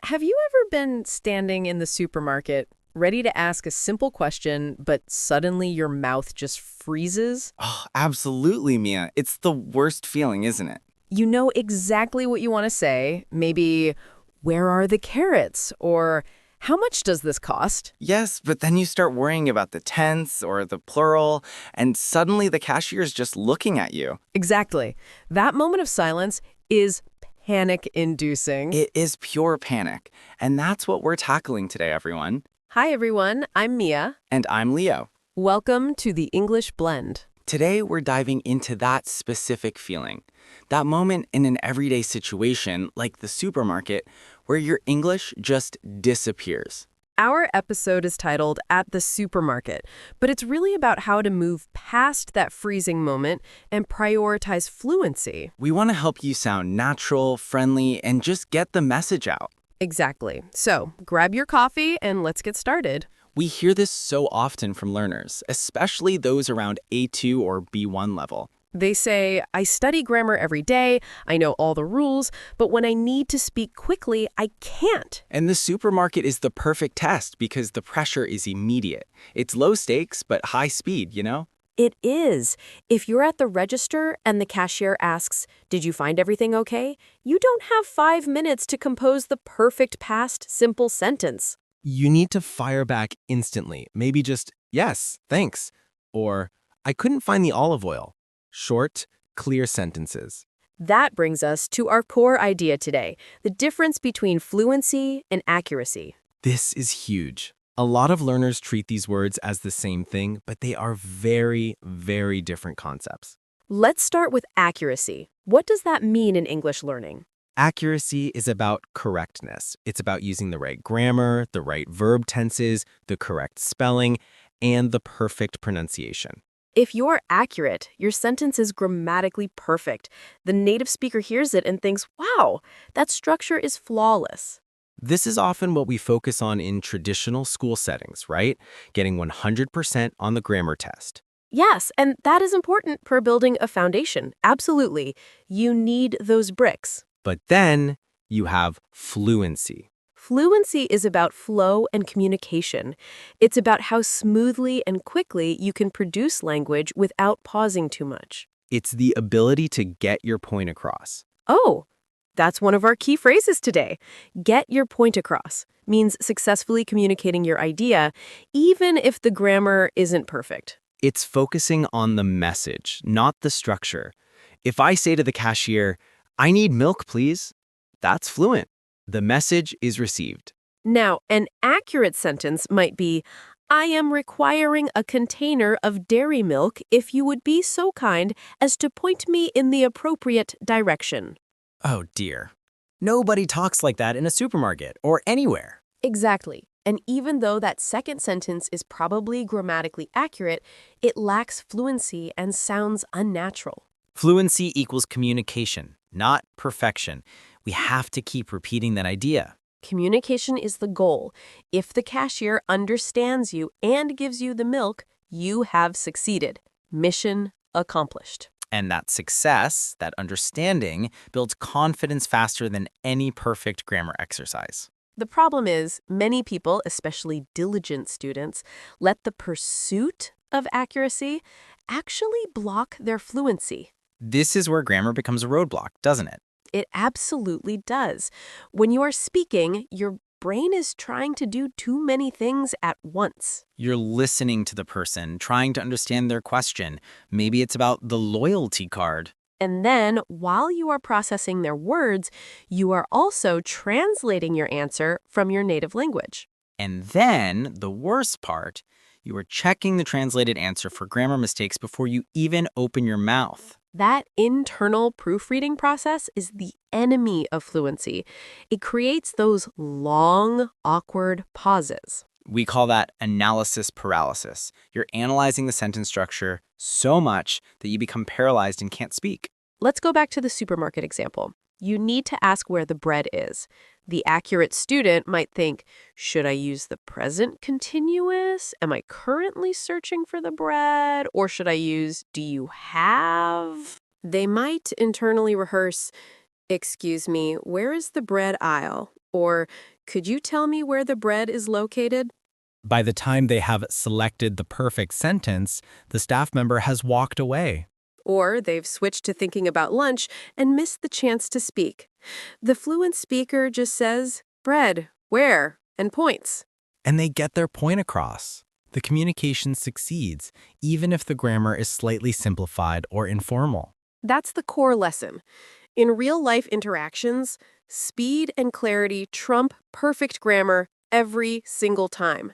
Have you ever been standing in the supermarket, ready to ask a simple question, but suddenly your mouth just freezes? Oh, absolutely, Mia. It's the worst feeling, isn't it? You know exactly what you want to say. Maybe, where are the carrots? Or, how much does this cost? Yes, but then you start worrying about the tense or the plural, and suddenly the cashier is just looking at you. Exactly. That moment of silence is panic-inducing. It is pure panic. And that's what we're tackling today, everyone. Hi, everyone. I'm Mia. And I'm Leo. Welcome to the English Blend. Today, we're diving into that specific feeling. That moment in an everyday situation, like the supermarket, where your English just disappears. Our episode is titled At the Supermarket, but it's really about how to move past that freezing moment and prioritize fluency. We want to help you sound natural, friendly, and just get the message out. Exactly. So, grab your coffee and let's get started. We hear this so often from learners, especially those around A2 or B1 level. They say, I study grammar every day, I know all the rules, but when I need to speak quickly, I can't. And the supermarket is the perfect test because the pressure is immediate. It's low stakes, but high speed, you know? It is. If you're at the register and the cashier asks, "Did you find everything okay?" you don't have 5 minutes to compose the perfect past simple sentence. You need to fire back instantly. Maybe just, yes, thanks. Or, I couldn't find the olive oil. Short, clear sentences. That brings us to our core idea today, the difference between fluency and accuracy. This is huge. A lot of learners treat these words as the same thing, but they are very, very different concepts. Let's start with accuracy. What does that mean in English learning? Accuracy is about correctness. It's about using the right grammar, the right verb tenses, the correct spelling, and the perfect pronunciation. If you're accurate, your sentence is grammatically perfect. The native speaker hears it and thinks, wow, that structure is flawless. This is often what we focus on in traditional school settings, right? Getting 100% on the grammar test. Yes, and that is important for building a foundation. Absolutely. You need those bricks. But then you have fluency. Fluency is about flow and communication. It's about how smoothly and quickly you can produce language without pausing too much. It's the ability to get your point across. Oh, that's one of our key phrases today. Get your point across means successfully communicating your idea, even if the grammar isn't perfect. It's focusing on the message, not the structure. If I say to the cashier, I need milk, please, that's fluent. The message is received. Now, an accurate sentence might be, I am requiring a container of dairy milk if you would be so kind as to point me in the appropriate direction. Oh dear. Nobody talks like that in a supermarket or anywhere. Exactly. And even though that second sentence is probably grammatically accurate, it lacks fluency and sounds unnatural. Fluency equals communication, not perfection. We have to keep repeating that idea. Communication is the goal. If the cashier understands you and gives you the milk, you have succeeded. Mission accomplished. And that success, that understanding, builds confidence faster than any perfect grammar exercise. The problem is, many people, especially diligent students, let the pursuit of accuracy actually block their fluency. This is where grammar becomes a roadblock, doesn't it? It absolutely does. When you are speaking, your brain is trying to do too many things at once. You're listening to the person, trying to understand their question. Maybe it's about the loyalty card. And then, while you are processing their words, you are also translating your answer from your native language. And then, the worst part, you are checking the translated answer for grammar mistakes before you even open your mouth. That internal proofreading process is the enemy of fluency. It creates those long, awkward pauses. We call that analysis paralysis. You're analyzing the sentence structure so much that you become paralyzed and can't speak. Let's go back to the supermarket example. You need to ask where the bread is. The accurate student might think, should I use the present continuous? Am I currently searching for the bread? Or should I use, do you have? They might internally rehearse, excuse me, where is the bread aisle? Or Could you tell me where the bread is located? By the time they have selected the perfect sentence, the staff member has walked away. Or they've switched to thinking about lunch and missed the chance to speak. The fluent speaker just says, bread, where, and points. And they get their point across. The communication succeeds, even if the grammar is slightly simplified or informal. That's the core lesson. In real-life interactions, speed and clarity trump perfect grammar every single time.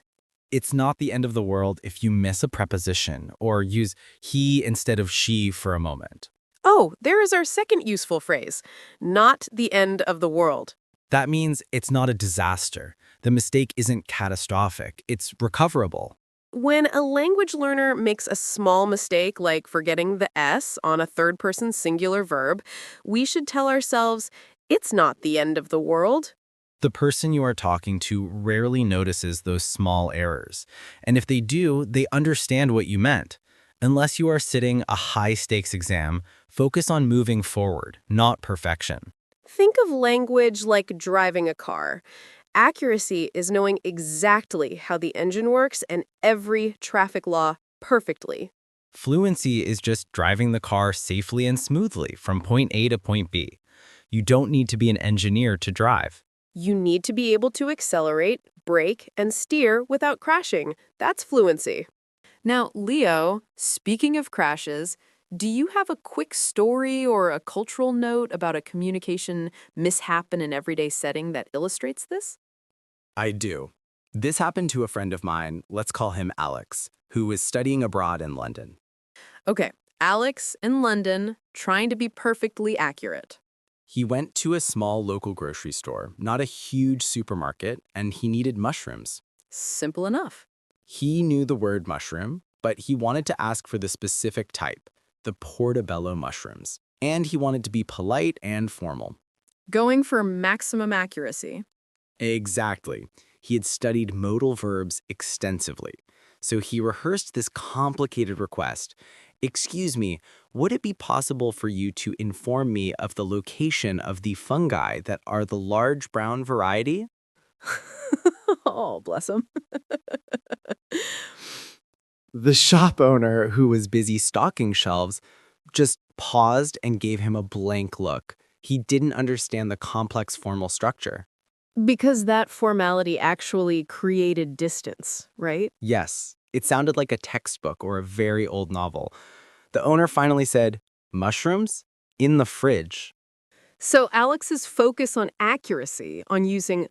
It's not the end of the world if you miss a preposition or use he instead of she for a moment. Oh, there is our second useful phrase, not the end of the world. That means it's not a disaster. The mistake isn't catastrophic. It's recoverable. When a language learner makes a small mistake like forgetting the S on a third-person singular verb, we should tell ourselves, it's not the end of the world. The person you are talking to rarely notices those small errors. And if they do, they understand what you meant. Unless you are sitting a high-stakes exam, focus on moving forward, not perfection. Think of language like driving a car. Accuracy is knowing exactly how the engine works and every traffic law perfectly. Fluency is just driving the car safely and smoothly from point A to point B. You don't need to be an engineer to drive. You need to be able to accelerate, brake, and steer without crashing. That's fluency. Now, Leo, speaking of crashes, do you have a quick story or a cultural note about a communication mishap in an everyday setting that illustrates this? I do. This happened to a friend of mine, let's call him Alex, who was studying abroad in London. Okay, Alex in London, trying to be perfectly accurate. He went to a small local grocery store, not a huge supermarket, and he needed mushrooms. Simple enough. He knew the word mushroom, but he wanted to ask for the specific type, the portobello mushrooms. And he wanted to be polite and formal. Going for maximum accuracy. Exactly. He had studied modal verbs extensively. So he rehearsed this complicated request. Excuse me, would it be possible for you to inform me of the location of the fungi that are the large brown variety? Oh, bless him. The shop owner, who was busy stocking shelves, just paused and gave him a blank look. He didn't understand the complex formal structure. Because that formality actually created distance, right? Yes, it sounded like a textbook or a very old novel. The owner finally said, mushrooms? In the fridge. So Alex's focus on accuracy, on using,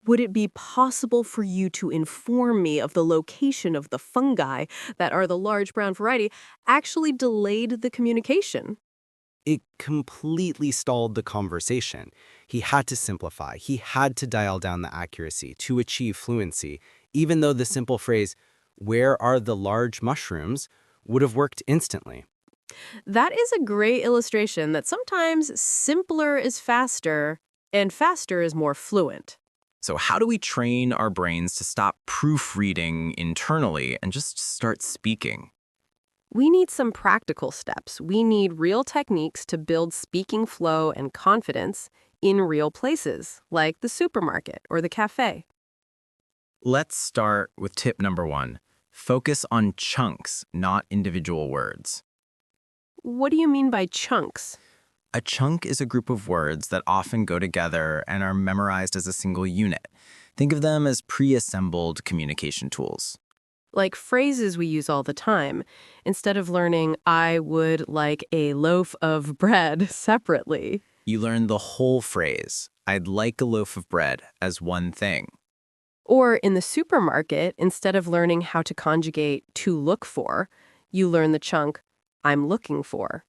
would it be possible for you to inform me of the location of the fungi that are the large brown variety, actually delayed the communication. It completely stalled the conversation. He had to simplify. He had to dial down the accuracy to achieve fluency, even though the simple phrase, "Where are the large mushrooms?" would have worked instantly. That is a great illustration that sometimes simpler is faster, and faster is more fluent. So how do we train our brains to stop proofreading internally and just start speaking? We need some practical steps. We need real techniques to build speaking flow and confidence in real places, like the supermarket or the cafe. Let's start with tip number 1. Focus on chunks, not individual words. What do you mean by chunks? A chunk is a group of words that often go together and are memorized as a single unit. Think of them as pre-assembled communication tools. Like phrases we use all the time. Instead of learning, I would like a loaf of bread separately. You learn the whole phrase, I'd like a loaf of bread, as one thing. Or in the supermarket, instead of learning how to conjugate to look for, you learn the chunk, I'm looking for.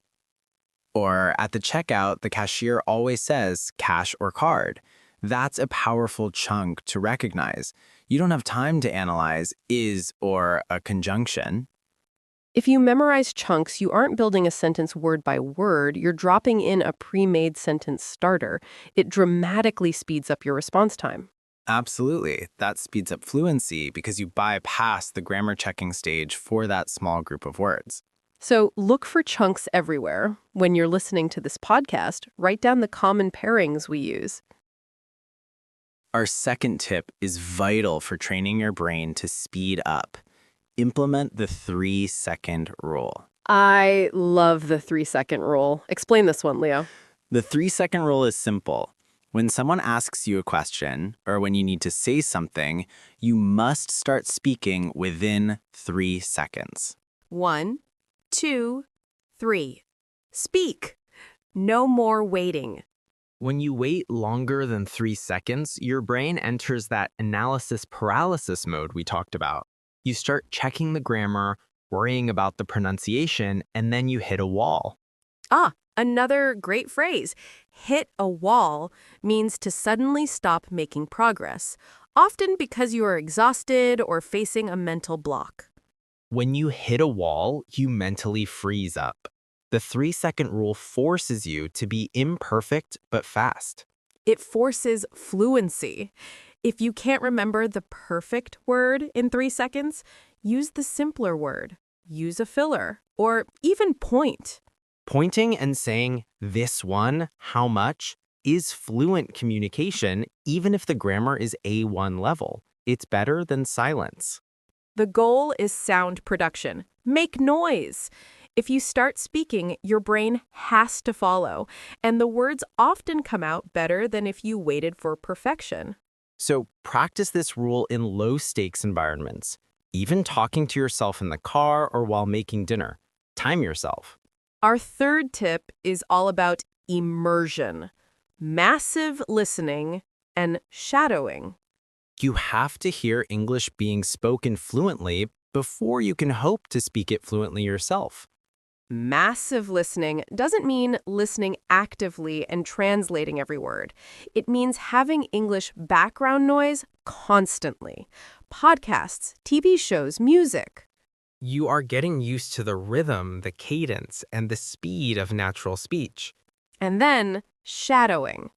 Or at the checkout, the cashier always says cash or card. That's a powerful chunk to recognize. You don't have time to analyze is or a conjunction. If you memorize chunks, you aren't building a sentence word by word, you're dropping in a pre-made sentence starter. It dramatically speeds up your response time. Absolutely. That speeds up fluency because you bypass the grammar checking stage for that small group of words. So look for chunks everywhere. When you're listening to this podcast, write down the common pairings we use. Our second tip is vital for training your brain to speed up. Implement the 3-second rule. I love the 3-second rule. Explain this one, Leo. The 3-second rule is simple. When someone asks you a question or when you need to say something, you must start speaking within 3 seconds. 1, 2, 3. Speak. No more waiting. When you wait longer than 3 seconds, your brain enters that analysis paralysis mode we talked about. You start checking the grammar, worrying about the pronunciation, and then you hit a wall. Another great phrase. Hit a wall means to suddenly stop making progress, often because you are exhausted or facing a mental block. When you hit a wall, you mentally freeze up. The 3-second rule forces you to be imperfect but fast. It forces fluency. If you can't remember the perfect word in 3 seconds, use the simpler word. Use a filler, or even point. Pointing and saying, "this one, how much," is fluent communication even if the grammar is A1 level. It's better than silence. The goal is sound production. Make noise. If you start speaking, your brain has to follow, and the words often come out better than if you waited for perfection. So practice this rule in low-stakes environments, even talking to yourself in the car or while making dinner. Time yourself. Our third tip is all about immersion, massive listening, and shadowing. You have to hear English being spoken fluently before you can hope to speak it fluently yourself. Massive listening doesn't mean listening actively and translating every word. It means having English background noise constantly. Podcasts, TV shows, music. You are getting used to the rhythm, the cadence, and the speed of natural speech. And then shadowing.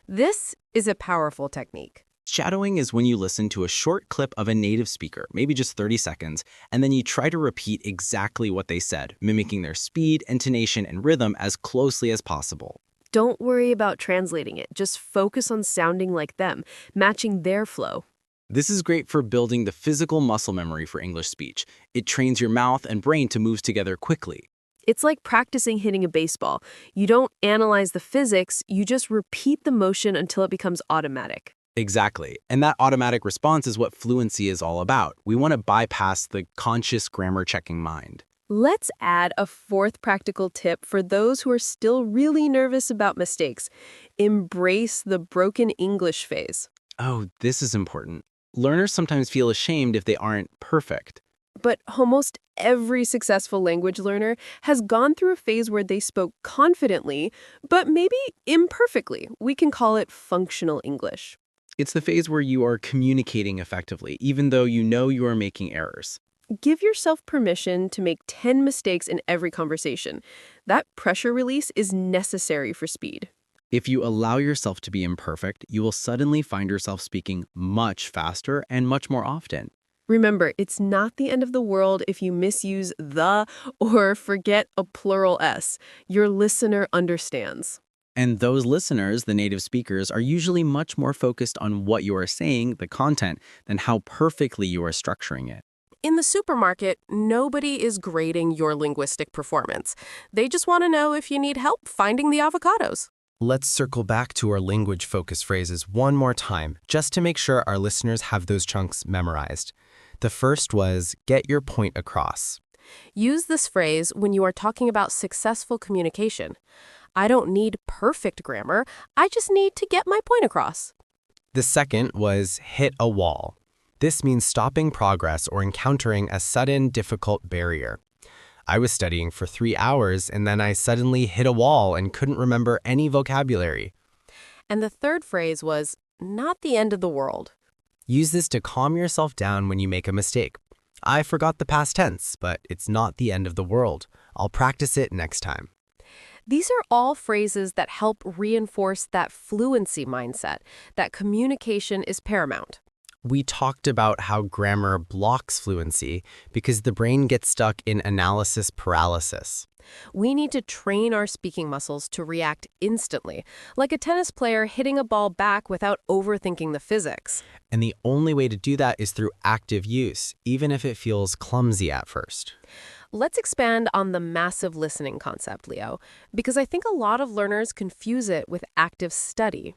This is a powerful technique. Shadowing is when you listen to a short clip of a native speaker, maybe just 30 seconds, and then you try to repeat exactly what they said, mimicking their speed, intonation, and rhythm as closely as possible. Don't worry about translating it. Just focus on sounding like them, matching their flow. This is great for building the physical muscle memory for English speech. It trains your mouth and brain to move together quickly. It's like practicing hitting a baseball. You don't analyze the physics, you just repeat the motion until it becomes automatic. Exactly. And that automatic response is what fluency is all about. We want to bypass the conscious grammar checking mind. Let's add a fourth practical tip for those who are still really nervous about mistakes. Embrace the broken English phase. Oh, this is important. Learners sometimes feel ashamed if they aren't perfect. But almost every successful language learner has gone through a phase where they spoke confidently, but maybe imperfectly. We can call it functional English. It's the phase where you are communicating effectively, even though you know you are making errors. Give yourself permission to make 10 mistakes in every conversation. That pressure release is necessary for speed. If you allow yourself to be imperfect, you will suddenly find yourself speaking much faster and much more often. Remember, it's not the end of the world if you misuse the or forget a plural S. Your listener understands. And those listeners, the native speakers, are usually much more focused on what you are saying, the content, than how perfectly you are structuring it. In the supermarket, nobody is grading your linguistic performance. They just want to know if you need help finding the avocados. Let's circle back to our language focus phrases one more time, just to make sure our listeners have those chunks memorized. The first was, get your point across. Use this phrase when you are talking about successful communication. I don't need perfect grammar. I just need to get my point across. The second was, hit a wall. This means stopping progress or encountering a sudden, difficult barrier. I was studying for 3 hours and then I suddenly hit a wall and couldn't remember any vocabulary. And the third phrase was, not the end of the world. Use this to calm yourself down when you make a mistake. I forgot the past tense, but it's not the end of the world. I'll practice it next time. These are all phrases that help reinforce that fluency mindset, that communication is paramount. We talked about how grammar blocks fluency because the brain gets stuck in analysis paralysis. We need to train our speaking muscles to react instantly, like a tennis player hitting a ball back without overthinking the physics. And the only way to do that is through active use, even if it feels clumsy at first. Let's expand on the massive listening concept, Leo, because I think a lot of learners confuse it with active study.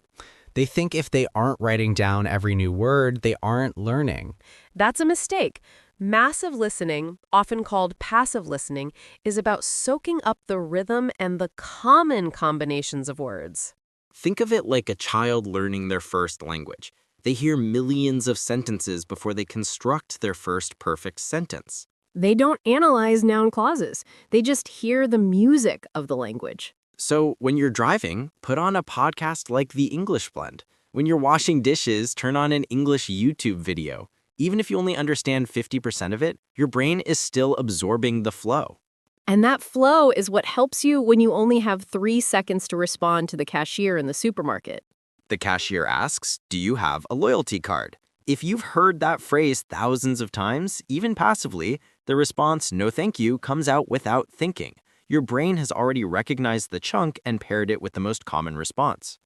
They think if they aren't writing down every new word, they aren't learning. That's a mistake. Massive listening, often called passive listening, is about soaking up the rhythm and the common combinations of words. Think of it like a child learning their first language. They hear millions of sentences before they construct their first perfect sentence. They don't analyze noun clauses. They just hear the music of the language. So when you're driving, put on a podcast like The English Blend. When you're washing dishes, turn on an English YouTube video. Even if you only understand 50% of it, your brain is still absorbing the flow. And that flow is what helps you when you only have 3 seconds to respond to the cashier in the supermarket. The cashier asks, "Do you have a loyalty card?" If you've heard that phrase thousands of times, even passively, the response, "No thank you," comes out without thinking. Your brain has already recognized the chunk and paired it with the most common response.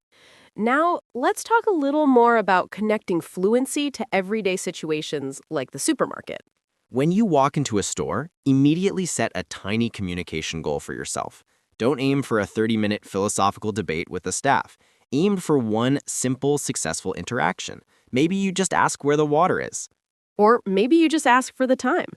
Now, let's talk a little more about connecting fluency to everyday situations like the supermarket. When you walk into a store, immediately set a tiny communication goal for yourself. Don't aim for a 30-minute philosophical debate with the staff. Aim for one simple, successful interaction. Maybe you just ask where the water is. Or maybe you just ask for the time.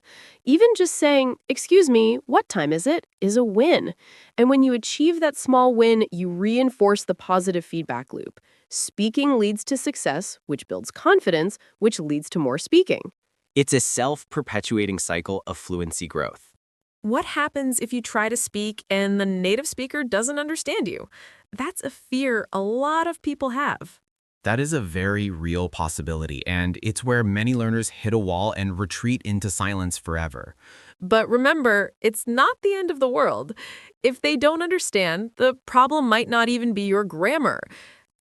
Even just saying, "Excuse me, what time is a win. And when you achieve that small win, you reinforce the positive feedback loop. Speaking leads to success, which builds confidence, which leads to more speaking. It's a self-perpetuating cycle of fluency growth. What happens if you try to speak and the native speaker doesn't understand you? That's a fear a lot of people have. That is a very real possibility, and it's where many learners hit a wall and retreat into silence forever. But remember, it's not the end of the world. If they don't understand, the problem might not even be your grammar.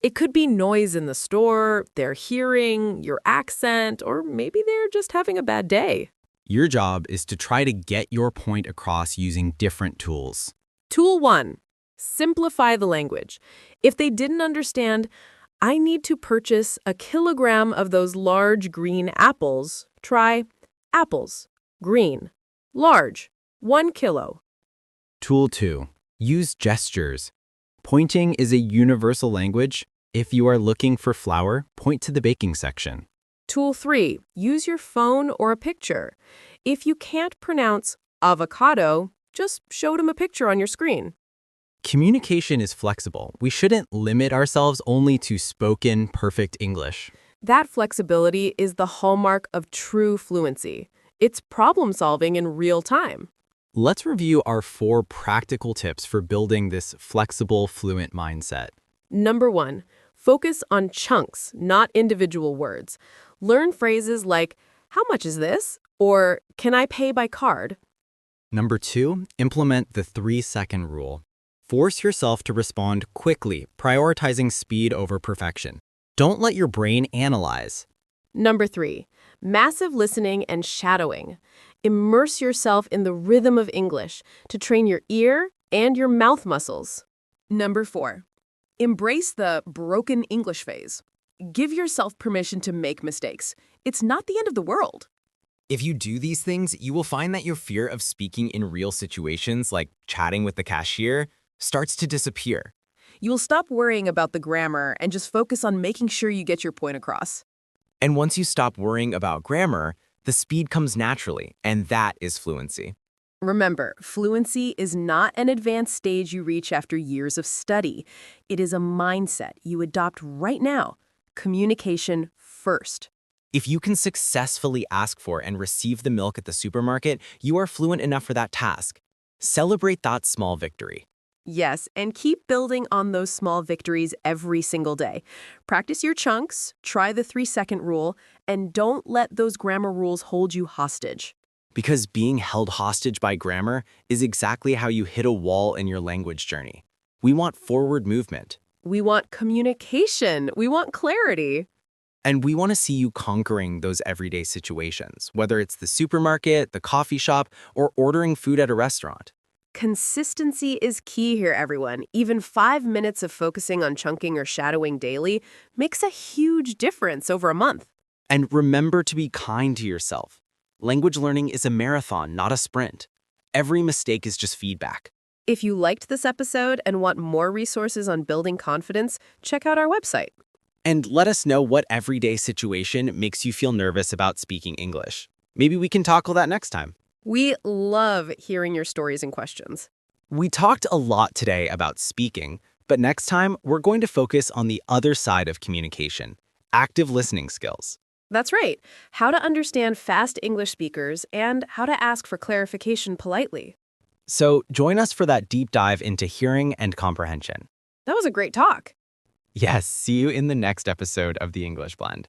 It could be noise in the store, their hearing, your accent, or maybe they're just having a bad day. Your job is to try to get your point across using different tools. Tool 1. Simplify the language. If they didn't understand, "I need to purchase a kilogram of those large green apples." Try apples, green, large, 1 kilo. Tool 2. Use gestures. Pointing is a universal language. If you are looking for flour, point to the baking section. Tool 3. Use your phone or a picture. If you can't pronounce avocado, just show them a picture on your screen. Communication is flexible. We shouldn't limit ourselves only to spoken, perfect English. That flexibility is the hallmark of true fluency. It's problem solving in real time. Let's review our 4 practical tips for building this flexible, fluent mindset. Number 1, focus on chunks, not individual words. Learn phrases like, "How much is this?" or "Can I pay by card?" Number 2, implement the 3-second rule. Force yourself to respond quickly, prioritizing speed over perfection. Don't let your brain analyze. Number 3, massive listening and shadowing. Immerse yourself in the rhythm of English to train your ear and your mouth muscles. Number 4, embrace the broken English phase. Give yourself permission to make mistakes. It's not the end of the world. If you do these things, you will find that your fear of speaking in real situations, like chatting with the cashier, starts to disappear. You'll stop worrying about the grammar and just focus on making sure you get your point across. And once you stop worrying about grammar, the speed comes naturally, and that is fluency. Remember, fluency is not an advanced stage you reach after years of study. It is a mindset you adopt right now. Communication first. If you can successfully ask for and receive the milk at the supermarket, you are fluent enough for that task. Celebrate that small victory. Yes, and keep building on those small victories every single day. Practice your chunks, try the 3-second rule, and don't let those grammar rules hold you hostage. Because being held hostage by grammar is exactly how you hit a wall in your language journey. We want forward movement. We want communication. We want clarity. And we want to see you conquering those everyday situations, whether it's the supermarket, the coffee shop, or ordering food at a restaurant. Consistency is key here, everyone. Even 5 minutes of focusing on chunking or shadowing daily makes a huge difference over a month. And remember to be kind to yourself. Language learning is a marathon, not a sprint. Every mistake is just feedback. If you liked this episode and want more resources on building confidence, check out our website. And let us know what everyday situation makes you feel nervous about speaking English. Maybe we can tackle that next time. We love hearing your stories and questions. We talked a lot today about speaking, but next time we're going to focus on the other side of communication, active listening skills. That's right. How to understand fast English speakers and how to ask for clarification politely. So join us for that deep dive into hearing and comprehension. That was a great talk. Yes, see you in the next episode of The English Blend.